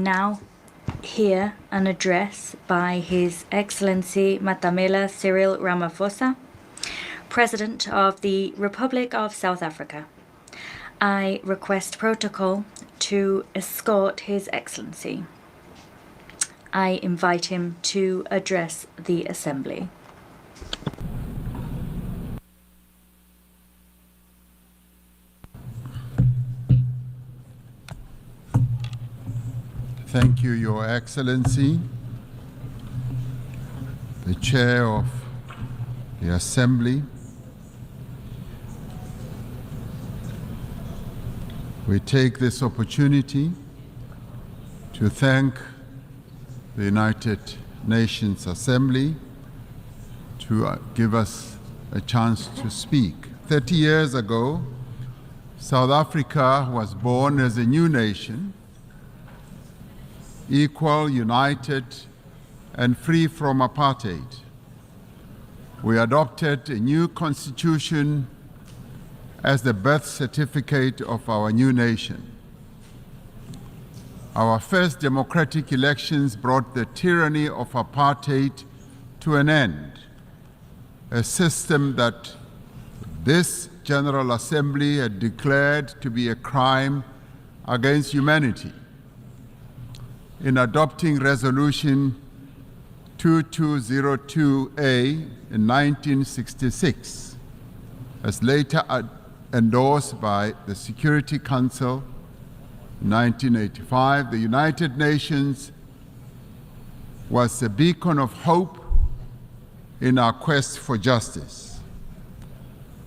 now hear an address by His Excellency Matamela Cyril Ramaphosa, President of the Republic of South Africa. I request protocol to escort His Excellency. I invite him to address the Assembly. Thank you, Your Excellency, the Chair of the Assembly. We take this opportunity to thank the United Nations Assembly to give us a chance to speak. 30 years ago, South Africa was born as a new nation, equal, united, and free from apartheid. We adopted a new constitution as the birth certificate of our new nation. Our first democratic elections brought the tyranny of apartheid to an end, a system that this General Assembly had declared to be a crime against humanity. In adopting Resolution 2202A in 1966, as later endorsed by the Security Council in 1985, the United Nations was a beacon of hope in our quest for justice.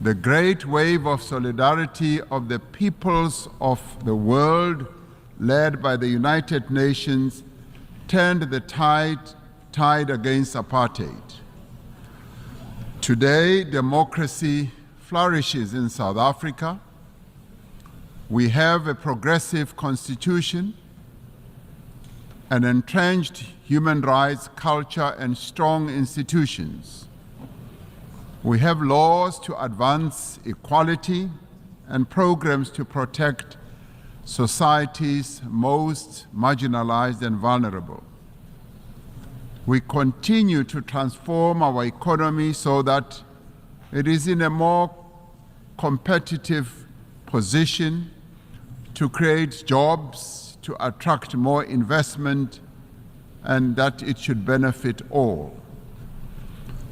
The great wave of solidarity of the peoples of the world, led by the United Nations, turned the tide against apartheid. Today, democracy flourishes in South Africa. We have a progressive constitution, an entrenched human rights culture, and strong institutions. We have laws to advance equality and programs to protect society's most marginalized and vulnerable. We continue to transform our economy so that it is in a more competitive position to create jobs, to attract more investment, and that it should benefit all.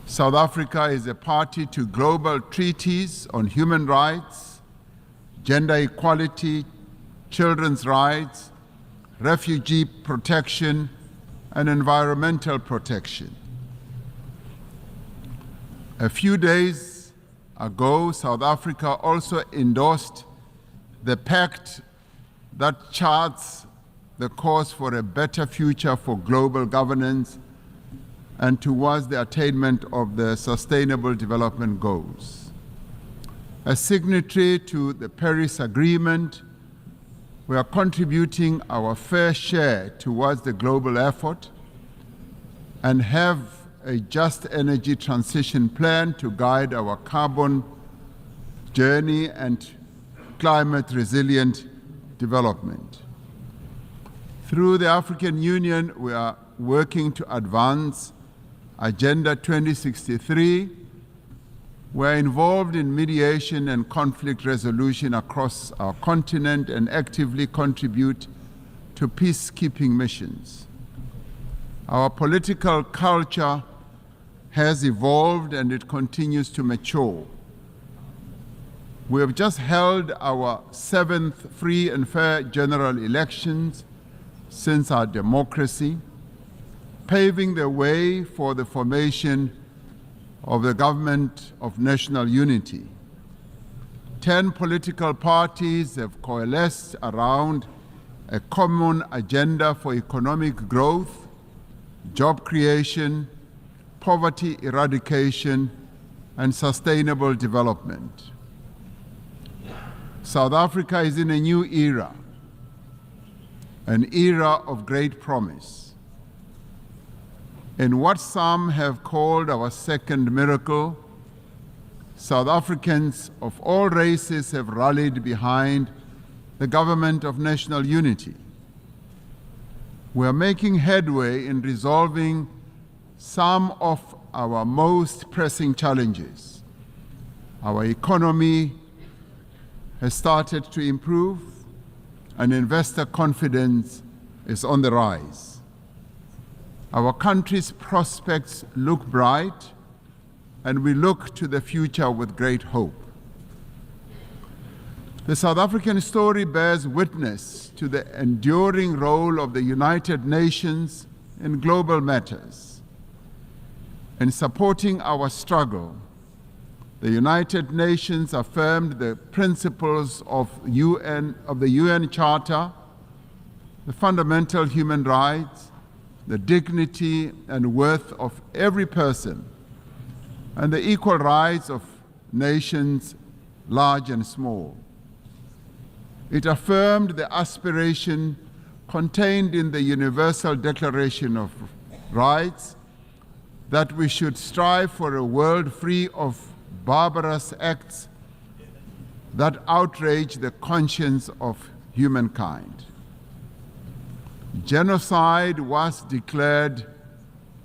South Africa is a party to global treaties on human rights, gender equality, children's rights, refugee protection, and environmental protection. A few days ago, South Africa also endorsed the pact that charts the course for a better future for global governance and towards the attainment of the Sustainable Development Goals. As signatory to the Paris Agreement, we are contributing our fair share towards the global effort and have a just energy transition plan to guide our carbon journey and climate resilient development. Through the African Union, we are working to advance Agenda 2063. We're involved in mediation and conflict resolution across our continent and actively contribute to peacekeeping missions. Our political culture has evolved and it continues to mature. We have just held our 7th free and fair general elections since our democracy, paving the way for the formation of the Government of National Unity. 10 political parties have coalesced around a common agenda for economic growth, job creation, poverty eradication, and sustainable development. South Africa is in a new era, an era of great promise. In what some have called our second miracle, South Africans of all races have rallied behind the Government of National Unity. We are making headway in resolving some of our most pressing challenges. Our economy has started to improve, and investor confidence is on the rise. Our country's prospects look bright, and we look to the future with great hope. The South African story bears witness to the enduring role of the United Nations in global matters. In supporting our struggle, the United Nations affirmed the principles of the UN Charter, the fundamental human rights, the dignity and worth of every person, and the equal rights of nations large and small. It affirmed the aspiration contained in the Universal Declaration of Rights that we should strive for a world free of barbarous acts that outrage the conscience of humankind. Genocide was declared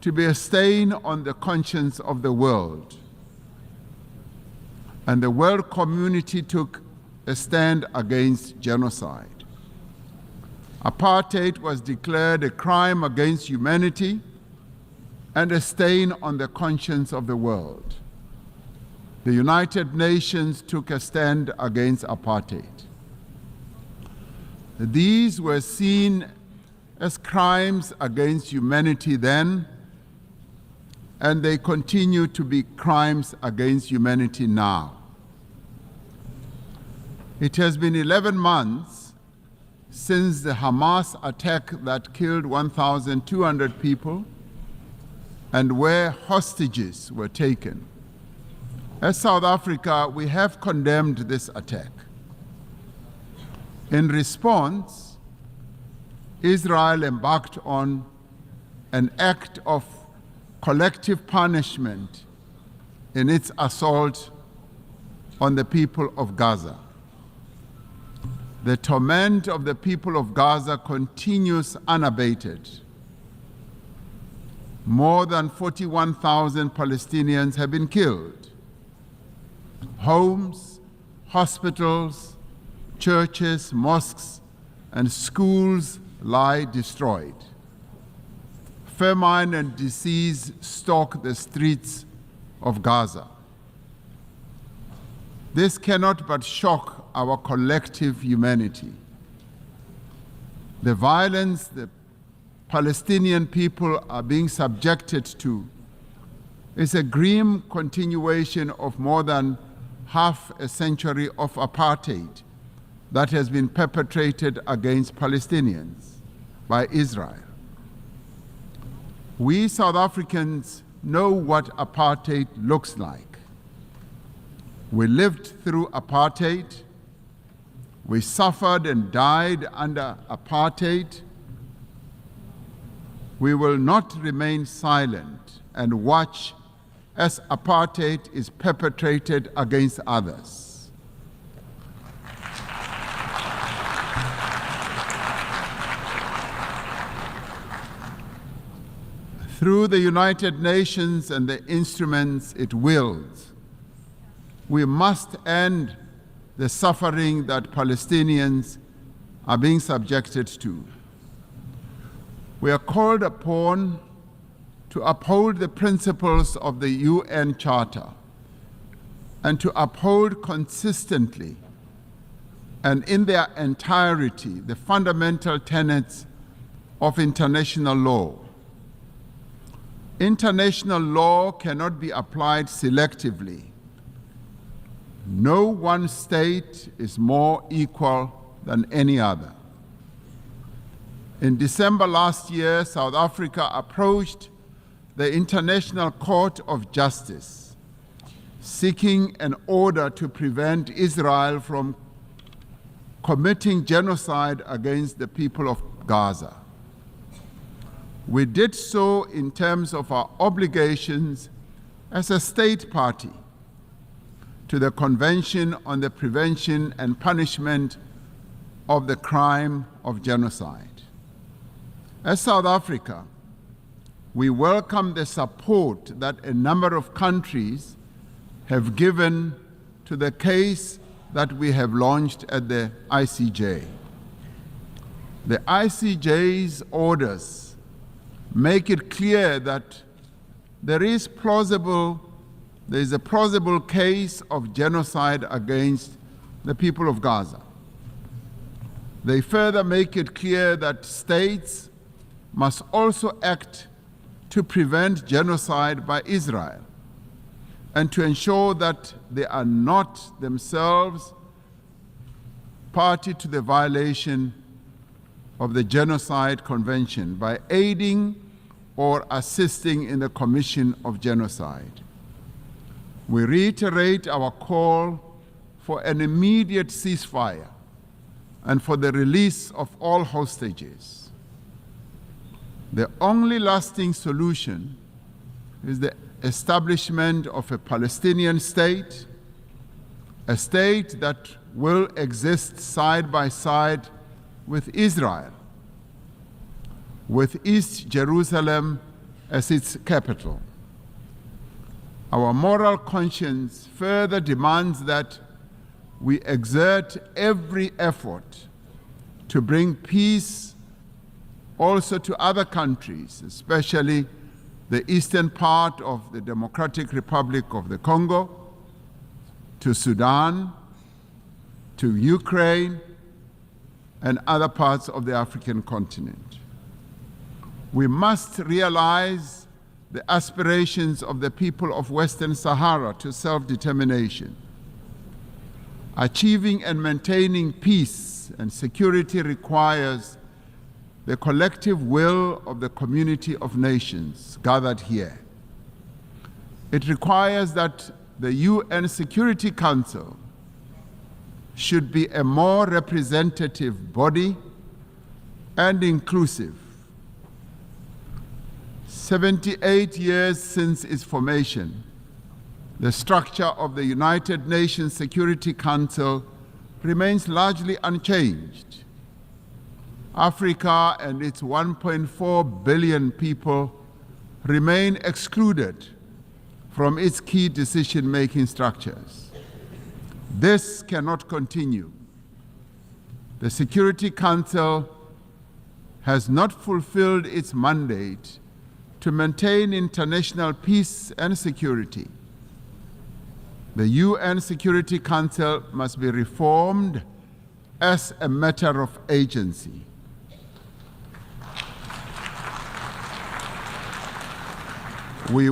to be a stain on the conscience of the world, and the world community took a stand against genocide. Apartheid was declared a crime against humanity and a stain on the conscience of the world. The United Nations took a stand against apartheid. These were seen as crimes against humanity then, and they continue to be crimes against humanity now. It has been 11 months since the Hamas attack that killed 1,200 people and where hostages were taken. As South Africa, we have condemned this attack. In response, Israel embarked on an act of collective punishment in its assault on the people of Gaza. The torment of the people of Gaza continues unabated. More than 41,000 Palestinians have been killed. Homes, hospitals, churches, mosques, and schools lie destroyed. Famine and disease stalk the streets of Gaza. This cannot but shock our collective humanity. The violence the Palestinian people are being subjected to is a grim continuation of more than half a century of apartheid that has been perpetrated against Palestinians by Israel. We South Africans know what apartheid looks like. We lived through apartheid. We suffered and died under apartheid. We will not remain silent and watch as apartheid is perpetrated against others. Through the United Nations and the instruments it wields, we must end the suffering that Palestinians are being subjected to. We are called upon to uphold the principles of the UN Charter and to uphold consistently and in their entirety the fundamental tenets of international law. International law cannot be applied selectively. No one state is more equal than any other. In December last year, South Africa approached the International Court of Justice, seeking an order to prevent Israel from committing genocide against the people of Gaza. We did so in terms of our obligations as a state party to the Convention on the Prevention and Punishment of the Crime of Genocide. As South Africa, we welcome the support that a number of countries have given to the case that we have launched at the ICJ. The ICJ's orders make it clear that there is a plausible case of genocide against the people of Gaza. They further make it clear that states must also act to prevent genocide by Israel and to ensure that they are not themselves party to the violation of the Genocide Convention by aiding or assisting in the commission of genocide. We reiterate our call for an immediate ceasefire and for the release of all hostages. The only lasting solution is the establishment of a Palestinian state, a state that will exist side by side with Israel, with East Jerusalem as its capital. Our moral conscience further demands that we exert every effort to bring peace also to other countries, especially the eastern part of the Democratic Republic of the Congo, to Sudan, to Ukraine, and other parts of the African continent. We must realize the aspirations of the people of Western Sahara to self-determination. Achieving and maintaining peace and security requires the collective will of the community of nations gathered here. It requires that the UN Security Council should be a more representative body and inclusive. 78 years since its formation, the structure of the United Nations Security Council remains largely unchanged. Africa and its 1.4 billion people remain excluded from its key decision-making structures. This cannot continue. The Security Council has not fulfilled its mandate to maintain international peace and security. The UN Security Council must be reformed as a matter of agency. We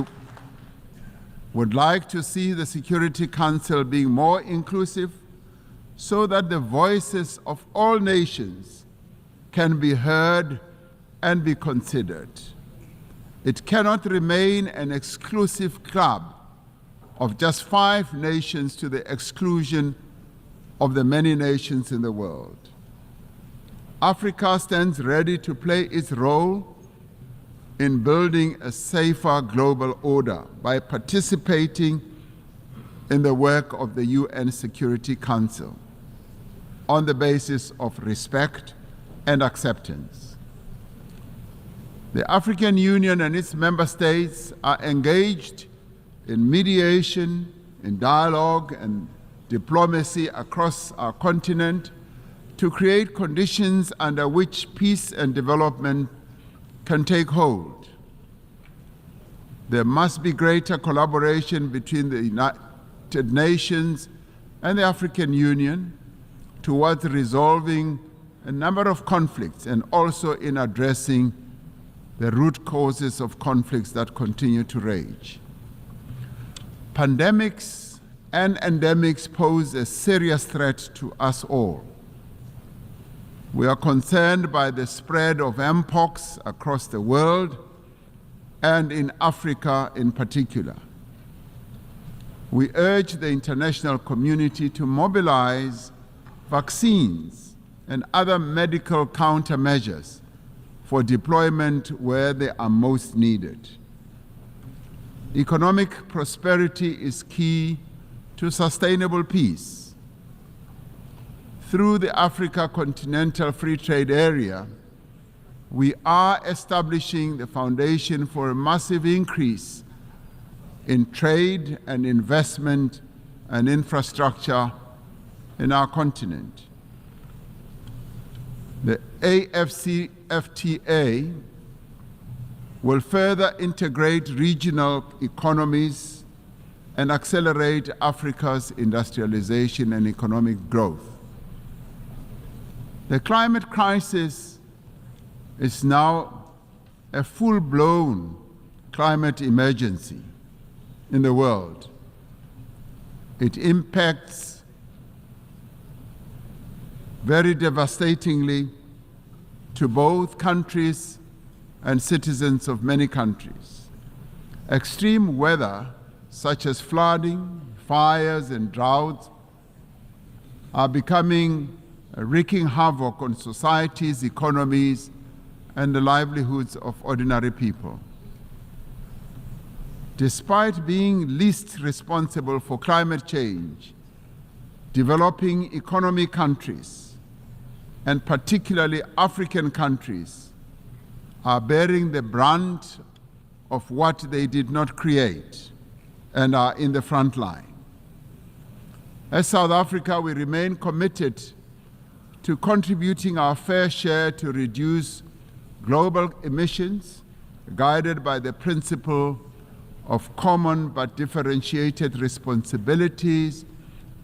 would like to see the Security Council being more inclusive so that the voices of all nations can be heard and be considered. It cannot remain an exclusive club of just 5 nations to the exclusion of the many nations in the world. Africa stands ready to play its role in building a safer global order by participating in the work of the UN Security Council on the basis of respect and acceptance. The African Union and its member states are engaged in mediation, in dialogue and diplomacy across our continent to create conditions under which peace and development can take hold. There must be greater collaboration between the United Nations and the African Union towards resolving a number of conflicts and also in addressing the root causes of conflicts that continue to rage. Pandemics and endemics pose a serious threat to us all. We are concerned by the spread of mpox across the world and in Africa in particular. We urge the international community to mobilize vaccines and other medical countermeasures for deployment where they are most needed. Economic prosperity is key to sustainable peace. Through the Africa Continental Free Trade Area, we are establishing the foundation for a massive increase in trade and investment and infrastructure in our continent. The AFCFTA will further integrate regional economies and accelerate Africa's industrialization and economic growth. The climate crisis is now a full-blown climate emergency in the world. It impacts very devastatingly to both countries and citizens of many countries. Extreme weather, such as flooding, fires, and droughts, are becoming wreaking havoc on societies, economies, and the livelihoods of ordinary people. Despite being least responsible for climate change, developing economy countries, and particularly African countries, are bearing the brunt of what they did not create and are in the front line. As South Africa, we remain committed to contributing our fair share to reduce global emissions, guided by the principle of common but differentiated responsibilities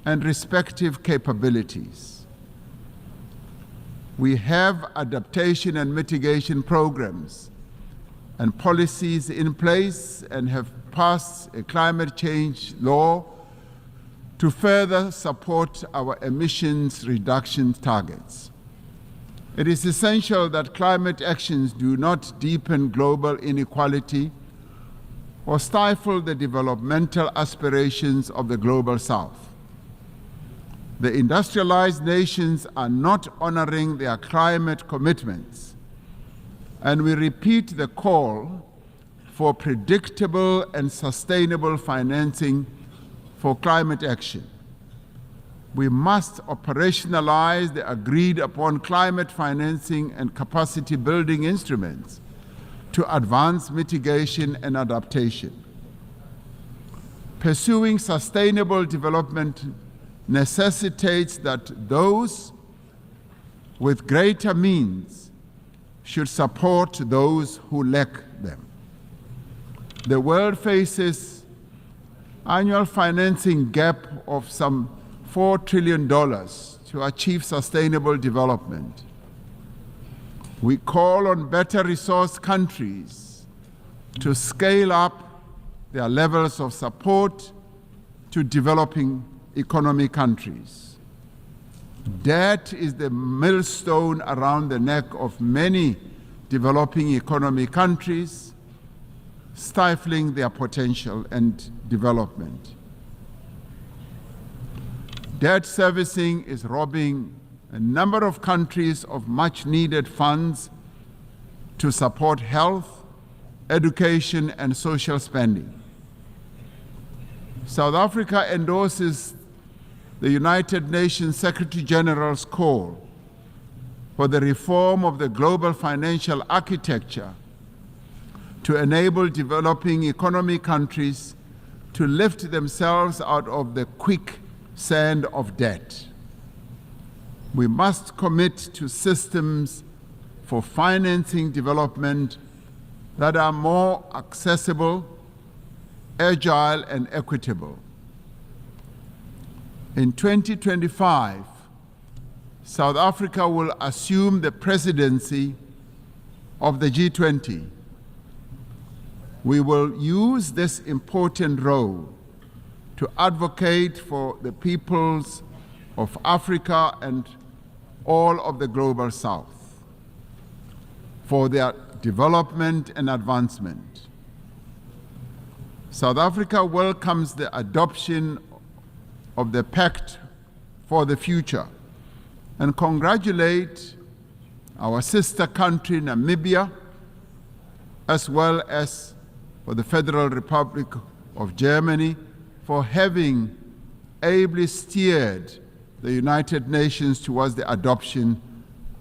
and respective capabilities. We have adaptation and mitigation programs and policies in place and have passed a climate change law to further support our emissions reduction targets. It is essential that climate actions do not deepen global inequality or stifle the developmental aspirations of the Global South. The industrialized nations are not honoring their climate commitments, and we repeat the call for predictable and sustainable financing for climate action. We must operationalize the agreed upon climate financing and capacity building instruments to advance mitigation and adaptation. Pursuing sustainable development necessitates that those with greater means should support those who lack them. The world faces annual financing gap of some $4 trillion to achieve sustainable development. We call on better resourced countries to scale up their levels of support to developing economy countries. Debt is the millstone around the neck of many developing economy countries, stifling their potential and development. Debt servicing is robbing a number of countries of much needed funds to support health, education, and social spending. South Africa endorses the United Nations Secretary General's call for the reform of the global financial architecture to enable developing economy countries to lift themselves out of the quicksand of debt. We must commit to systems for financing development that are more accessible, agile, and equitable. In 2025, South Africa will assume the presidency of the G20. We will use this important role to advocate for the peoples of Africa and all of the Global South, for their development and advancement. South Africa welcomes the adoption of the Pact for the Future and congratulate our sister country, Namibia, as well as for the Federal Republic of Germany for having ably steered the United Nations towards the adoption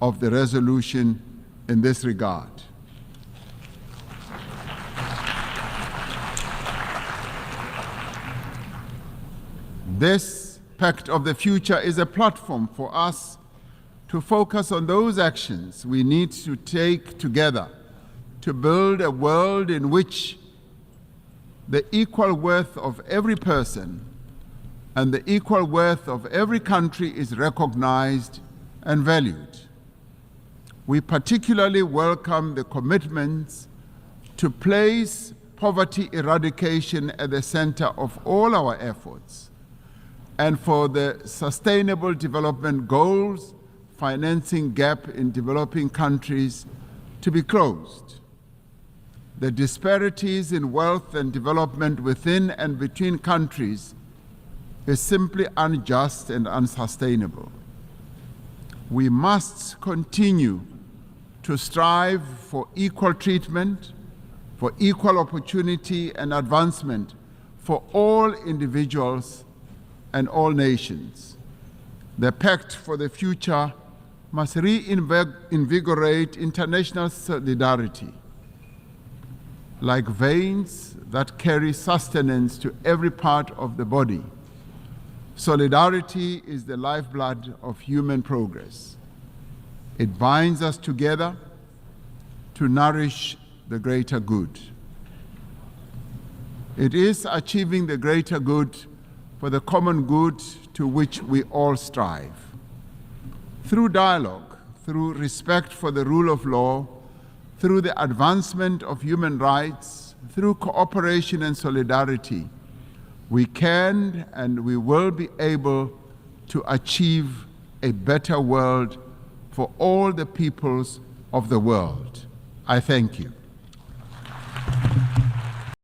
of the resolution in this regard. This Pact of the Future is a platform for us to focus on those actions we need to take together to build a world in which the equal worth of every person and the equal worth of every country is recognized and valued. We particularly welcome the commitments to place poverty eradication at the center of all our efforts, and for the Sustainable Development Goals financing gap in developing countries to be closed. The disparities in wealth and development within and between countries is simply unjust and unsustainable. We must continue to strive for equal treatment, for equal opportunity and advancement for all individuals and all nations. The Pact for the Future must reinvigorate international solidarity, like veins that carry sustenance to every part of the body. Solidarity is the lifeblood of human progress. It binds us together to nourish the greater good. It is achieving the greater good for the common good to which we all strive. Through dialogue, through respect for the rule of law, through the advancement of human rights, through cooperation and solidarity, we can and we will be able to achieve a better world for all the peoples of the world. I thank you.